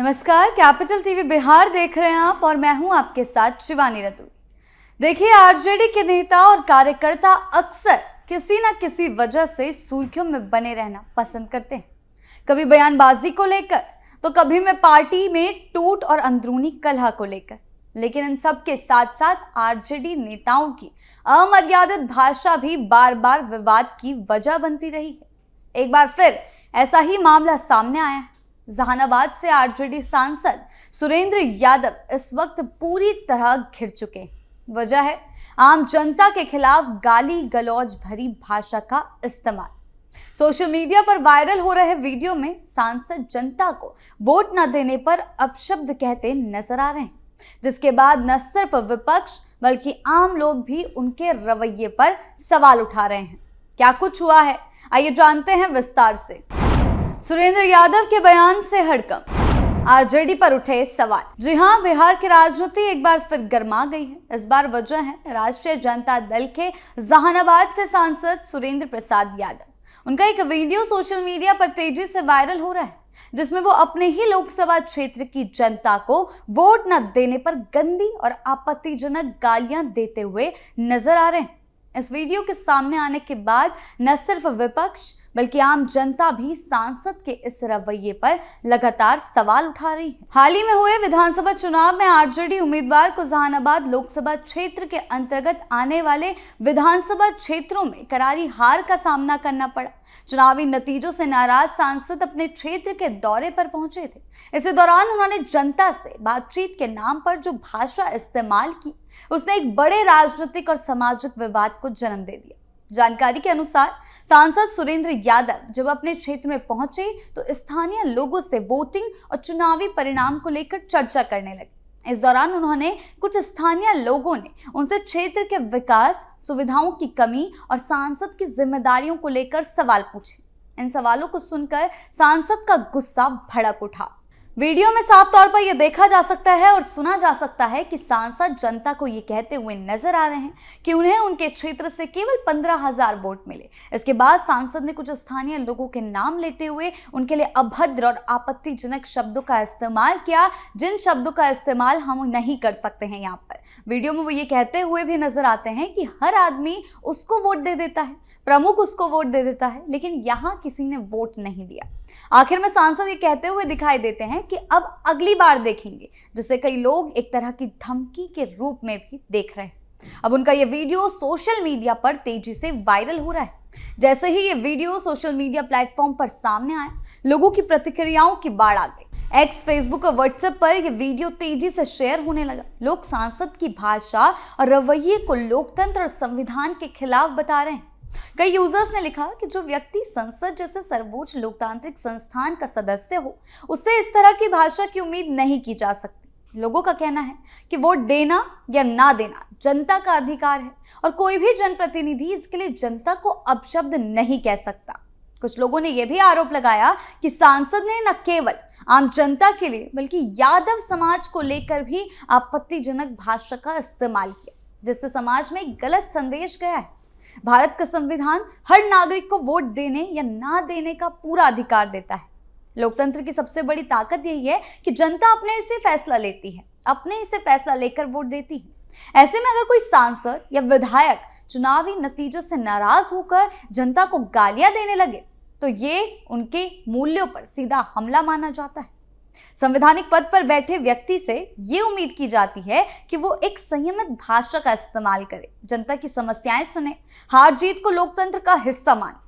नमस्कार, capital TV Bihar देख रहे हैं आप और मैं हूं आपके साथ शिवानी रतूड़ी। देखिए, आरजेडी के नेता और कार्यकर्ता अक्सर किसी न किसी वजह से सुर्खियों में बने रहना पसंद करते हैं। कभी बयानबाजी को लेकर तो कभी में पार्टी में टूट और अंदरूनी कलह को लेकर। लेकिन इन सब के साथ साथ आरजेडी नेताओं की अमर्यादित भाषा भी बार बार विवाद की वजह बनती रही है। एक बार फिर ऐसा ही मामला सामने आया है। जहानाबाद से आरजेडी सांसद सुरेंद्र यादव इस वक्त पूरी तरह घिर चुके हैं। वजह है आम जनता के खिलाफ गाली गलौज भरी भाषा का इस्तेमाल। सोशल मीडिया पर वायरल हो रहे वीडियो में सांसद जनता को वोट न देने पर अपशब्द कहते नजर आ रहे हैं, जिसके बाद न सिर्फ विपक्ष बल्कि आम लोग भी उनके रवैये पर सवाल उठा रहे हैं। क्या कुछ हुआ है, आइए जानते हैं विस्तार से। सुरेंद्र यादव के बयान से हड़कंप, आरजेडी पर उठे सवाल। जी हां, बिहार की राजनीति एक बार फिर गर्मा गई है। इस बार वजह है राष्ट्रीय जनता दल के जहानाबाद से सांसद सुरेंद्र प्रसाद यादव। उनका एक वीडियो सोशल मीडिया पर तेजी से वायरल हो रहा है, जिसमें वो अपने ही लोकसभा क्षेत्र की जनता को वोट न देने पर गंदी और आपत्तिजनक गालियां देते हुए नजर आ रहे हैं। इस वीडियो के सामने आने के बाद न सिर्फ विपक्ष बल्कि आम जनता भी सांसद के इस रवैये पर लगातार सवाल उठा रही है। हाल ही में हुए विधानसभा चुनाव में आरजेडी उम्मीदवार को जहानाबाद लोकसभा क्षेत्र के अंतर्गत आने वाले विधानसभा क्षेत्रों में करारी हार का सामना करना पड़ा। चुनावी नतीजों से नाराज सांसद अपने क्षेत्र के दौरे पर पहुंचे थे। इसी दौरान उन्होंने जनता से बातचीत के नाम पर जो भाषा इस्तेमाल की, उसने एक बड़े राजनीतिक और सामाजिक विवाद को जन्म दे दिया। जानकारी के अनुसार सांसद सुरेंद्र यादव जब अपने क्षेत्र में पहुंचे तो स्थानीय लोगों से वोटिंग और चुनावी परिणाम को लेकर चर्चा करने लगे। इस दौरान उन्होंने कुछ स्थानीय लोगों ने उनसे क्षेत्र के विकास, सुविधाओं की कमी और सांसद की जिम्मेदारियों को लेकर सवाल पूछे। इन सवालों को सुनकर सांसद का गुस्सा भड़क उठा। वीडियो में साफ तौर पर यह देखा जा सकता है और सुना जा सकता है कि सांसद जनता को ये कहते हुए नजर आ रहे हैं कि उन्हें उनके क्षेत्र से केवल 15,000 वोट मिले। इसके बाद सांसद ने कुछ स्थानीय लोगों के नाम लेते हुए उनके लिए अभद्र और आपत्तिजनक शब्दों का इस्तेमाल किया, जिन शब्दों का इस्तेमाल हम नहीं कर सकते हैं। यहाँ पर वीडियो में वो ये कहते हुए भी नजर आते हैं कि हर आदमी उसको वोट दे देता है, प्रमुख उसको वोट दे देता है, लेकिन यहाँ किसी ने वोट नहीं दिया। आखिर में सांसद ये कहते हुए दिखाई देते हैं कि अब अगली बार देखेंगे, जिसे कई लोग एक तरह की धमकी के रूप में भी देख रहे हैं। अब उनका ये वीडियो सोशल मीडिया पर तेजी से वायरल हो रहा है। जैसे ही ये वीडियो सोशल मीडिया प्लेटफॉर्म पर सामने आया, लोगों की प्रतिक्रियाओं की बाढ़ आ गई। एक्स, फेसबुक और व्हाट्सएप पर यह वीडियो तेजी से शेयर होने लगा। लोग सांसद की भाषा और रवैये को लोकतंत्र और संविधान के खिलाफ बता रहे हैं। कई यूजर्स ने लिखा कि जो व्यक्ति संसद जैसे सर्वोच्च लोकतांत्रिक संस्थान का सदस्य हो, उससे इस तरह की भाषा की उम्मीद नहीं की जा सकती। लोगों का कहना है कि वोट देना या ना देना जनता का अधिकार है और कोई भी जनप्रतिनिधि इसके लिए जनता को अपशब्द नहीं कह सकता। कुछ लोगों ने यह भी आरोप लगाया कि सांसद ने न केवल आम जनता के लिए बल्कि यादव समाज को लेकर भी आपत्तिजनक भाषा का इस्तेमाल किया, जिससे समाज में एक गलत संदेश गया है। भारत का संविधान हर नागरिक को वोट देने या ना देने का पूरा अधिकार देता है। लोकतंत्र की सबसे बड़ी ताकत यही है कि जनता अपने से फैसला लेती है, अपने से फैसला लेकर वोट देती है। ऐसे में अगर कोई सांसद या विधायक चुनावी नतीजों से नाराज होकर जनता को गालियां देने लगे तो ये उनके मूल्यों पर सीधा हमला माना जाता है। संवैधानिक पद पर बैठे व्यक्ति से ये उम्मीद की जाती है कि वो एक संयमित भाषा का इस्तेमाल करे, जनता की समस्याएं सुने, हार जीत को लोकतंत्र का हिस्सा माने,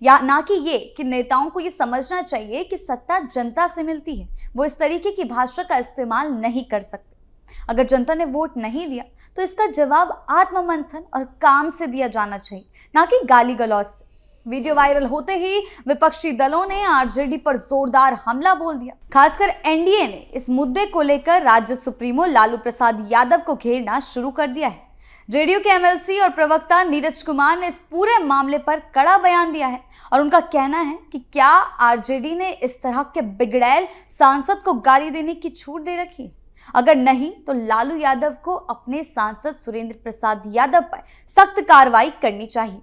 या ना कि ये कि नेताओं को ये समझना चाहिए कि सत्ता जनता से मिलती है, वो इस तरीके की भाषा का इस्तेमाल नहीं कर सकते। अगर जनता ने वोट नहीं दिया तो इसका जवाब आत्ममंथन और काम से दिया जाना चाहिए, ना कि गाली गलौज से। वीडियो वायरल होते ही विपक्षी दलों ने आरजेडी पर जोरदार हमला बोल दिया। खासकर एनडीए ने इस मुद्दे को लेकर राज्य सुप्रीमो लालू प्रसाद यादव को घेरना शुरू कर दिया है। जेडीयू के एमएलसी और प्रवक्ता नीरज कुमार ने इस पूरे मामले पर कड़ा बयान दिया है और उनका कहना है कि क्या आरजेडी ने इस तरह के बिगड़ैल सांसद को गाली देने की छूट दे रखी है? अगर नहीं तो लालू यादव को अपने सांसद सुरेंद्र प्रसाद यादव पर सख्त कार्रवाई करनी चाहिए।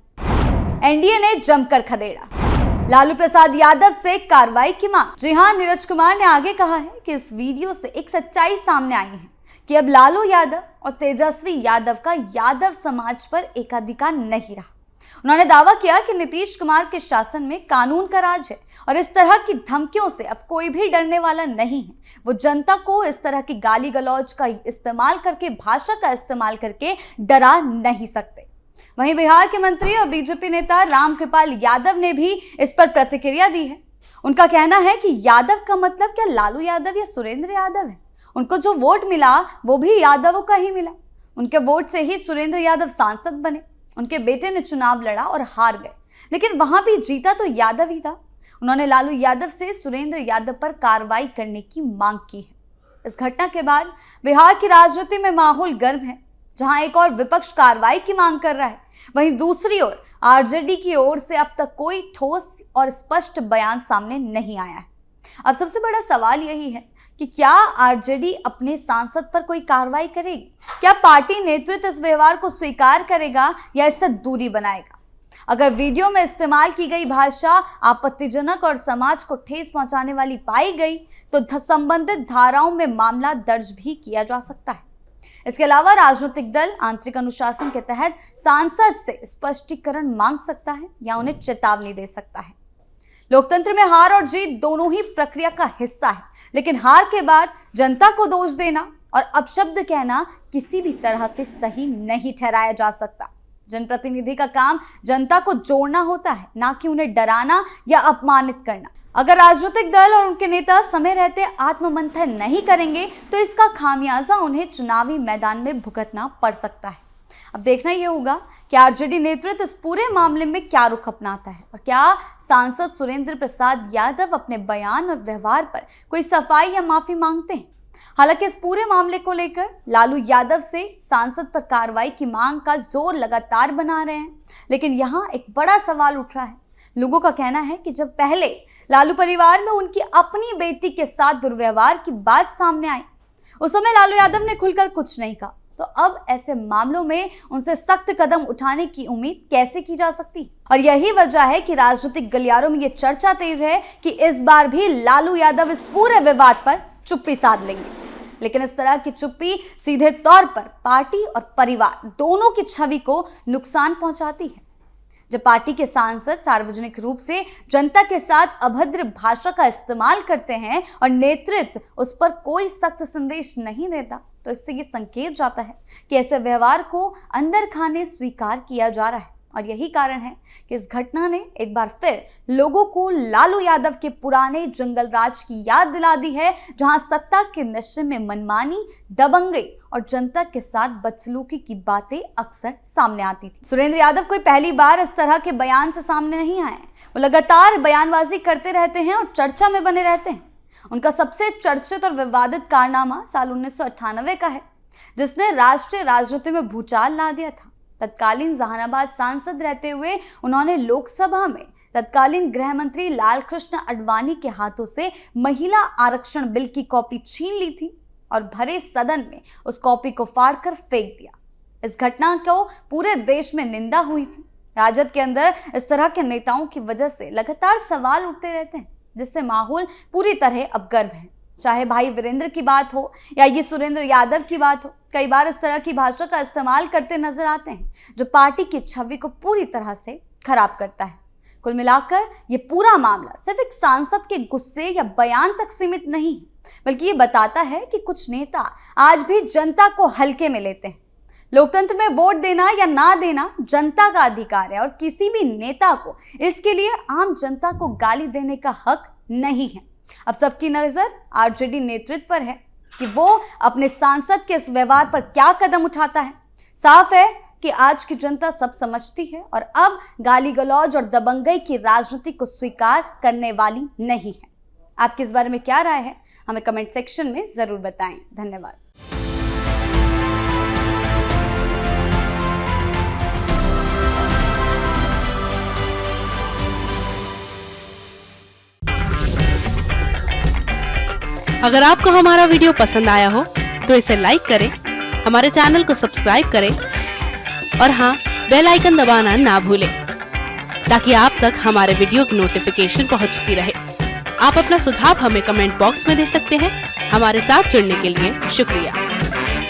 एनडीए ने जमकर खदेड़ा। लालू प्रसाद यादव से कार्रवाई की मांग। जी हां, नीरज कुमार ने आगे कहा है कि इस वीडियो से एक सच्चाई सामने आई है कि अब लालू यादव और तेजस्वी यादव का यादव समाज पर एकाधिकार नहीं रहा। उन्होंने दावा किया कि नीतीश कुमार के शासन में कानून का राज है और इस तरह की धमकियों से अब कोई भी डरने वाला नहीं है। वो जनता को इस तरह की गाली गलौज का इस्तेमाल करके, भाषा का इस्तेमाल करके डरा नहीं सकते। वहीं बिहार के मंत्री और बीजेपी नेता रामकृपाल यादव ने भी इस पर प्रतिक्रिया दी है। उनका कहना है कि यादव का मतलब क्या लालू यादव या सुरेंद्र यादव है। उनको जो वोट मिला वो भी यादवों का ही मिला। उनके वोट से ही सुरेंद्र यादव सांसद बने। उनके बेटे ने चुनाव लड़ा और हार गए, लेकिन वहां भी जीता तो यादव ही था। उन्होंने लालू यादव से सुरेंद्र यादव पर कार्रवाई करने की मांग की है। इस घटना के बाद बिहार की राजनीति में माहौल गर्म है। जहां एक और विपक्ष कार्रवाई की मांग कर रहा है, वहीं दूसरी ओर आरजेडी की ओर से अब तक कोई ठोस और स्पष्ट बयान सामने नहीं आया है। अब सबसे बड़ा सवाल यही है कि क्या आरजेडी अपने सांसद पर कोई कार्रवाई करेगी? क्या पार्टी नेतृत्व इस व्यवहार को स्वीकार करेगा या इससे दूरी बनाएगा? अगर वीडियो में इस्तेमाल की गई भाषा आपत्तिजनक और समाज को ठेस पहुंचाने वाली पाई गई तो संबंधित धाराओं में मामला दर्ज भी किया जा सकता है। इसके अलावा राजनीतिक दल आंतरिक अनुशासन के तहत सांसद से स्पष्टीकरण मांग सकता है या उन्हें चेतावनी दे सकता है। लोकतंत्र में हार और जीत दोनों ही प्रक्रिया का हिस्सा है, लेकिन हार के बाद जनता को दोष देना और अपशब्द कहना किसी भी तरह से सही नहीं ठहराया जा सकता। जनप्रतिनिधि का काम जनता को जोड़ना होता है, ना कि उन्हें डराना या अपमानित करना। अगर राजनीतिक दल और उनके नेता समय रहते आत्ममंथन नहीं करेंगे तो इसका खामियाजा उन्हें चुनावी मैदान में भुगतना पड़ सकता है। अब देखना यह होगा कि आरजेडी नेतृत्व इस पूरे मामले में क्या रुख अपनाता है और क्या सांसद सुरेंद्र प्रसाद यादव अपने बयान और व्यवहार पर कोई सफाई या माफी मांगते हैं। हालांकि इस पूरे मामले को लेकर लालू यादव से सांसद पर कार्रवाई की मांग का जोर लगातार बना रहे हैं, लेकिन यहाँ एक बड़ा सवाल उठ रहा है। लोगों का कहना है कि जब पहले लालू परिवार में उनकी अपनी बेटी के साथ दुर्व्यवहार की बात सामने आई, उस समय लालू यादव ने खुलकर कुछ नहीं कहा, तो अब ऐसे मामलों में उनसे सख्त कदम उठाने की उम्मीद कैसे की जा सकती? और यही वजह है कि राजनीतिक गलियारों में यह चर्चा तेज है कि इस बार भी लालू यादव इस पूरे विवाद पर चुप्पी साध लेंगे। लेकिन इस तरह की चुप्पी सीधे तौर पर पार्टी और परिवार दोनों की छवि को नुकसान पहुंचाती है। जब पार्टी के सांसद सार्वजनिक रूप से जनता के साथ अभद्र भाषा का इस्तेमाल करते हैं और नेतृत्व उस पर कोई सख्त संदेश नहीं देता, तो इससे ये संकेत जाता है कि ऐसे व्यवहार को अंदर खाने स्वीकार किया जा रहा है। और यही कारण है कि इस घटना ने एक बार फिर लोगों को लालू यादव के पुराने जंगल राज की याद दिला दी है, जहां सत्ता के नशे में मनमानी, दबंगई और जनता के साथ बदसलूकी की बातें अक्सर सामने आती थी। सुरेंद्र यादव कोई पहली बार इस तरह के बयान से सामने नहीं आए। वो लगातार बयानबाजी करते रहते हैं और चर्चा में बने रहते हैं। उनका सबसे चर्चित और विवादित कारनामा साल 1998 का है, जिसने राष्ट्रीय राजनीति में भूचाल ला दिया था। तत्कालीन जहानाबाद सांसद रहते हुए उन्होंने लोकसभा में तत्कालीन गृह मंत्री लालकृष्ण आडवाणी के हाथों से महिला आरक्षण बिल की कॉपी छीन ली थी और भरे सदन में उस कॉपी को फाड़कर फेंक दिया। इस घटना को पूरे देश में निंदा हुई थी। राजद के अंदर इस तरह के नेताओं की वजह से लगातार सवाल उठते रहते हैं, जिससे माहौल पूरी तरह अब गर्म है। चाहे भाई वीरेंद्र की बात हो या ये सुरेंद्र यादव की बात हो, कई बार इस तरह की भाषा का इस्तेमाल करते नजर आते हैं, जो पार्टी की छवि को पूरी तरह से खराब करता है। कुल मिलाकर ये पूरा मामला सिर्फ एक सांसद के गुस्से या बयान तक सीमित नहीं है, बल्कि ये बताता है कि कुछ नेता आज भी जनता को हल्के में लेते हैं। लोकतंत्र में वोट देना या ना देना जनता का अधिकार है और किसी भी नेता को इसके लिए आम जनता को गाली देने का हक नहीं है। अब सबकी नजर आरजेडी नेतृत्व पर है कि वो अपने सांसद के इस व्यवहार पर क्या कदम उठाता है। साफ है कि आज की जनता सब समझती है और अब गाली गलौज और दबंगई की राजनीति को स्वीकार करने वाली नहीं है। आपकी इस बारे में क्या राय है, हमें कमेंट सेक्शन में जरूर बताएं। धन्यवाद। अगर आपको हमारा वीडियो पसंद आया हो तो इसे लाइक करें, हमारे चैनल को सब्सक्राइब करें और हाँ, बेल आइकन दबाना ना भूलें। ताकि आप तक हमारे वीडियो की नोटिफिकेशन पहुंचती रहे। आप अपना सुझाव हमें कमेंट बॉक्स में दे सकते हैं। हमारे साथ जुड़ने के लिए शुक्रिया।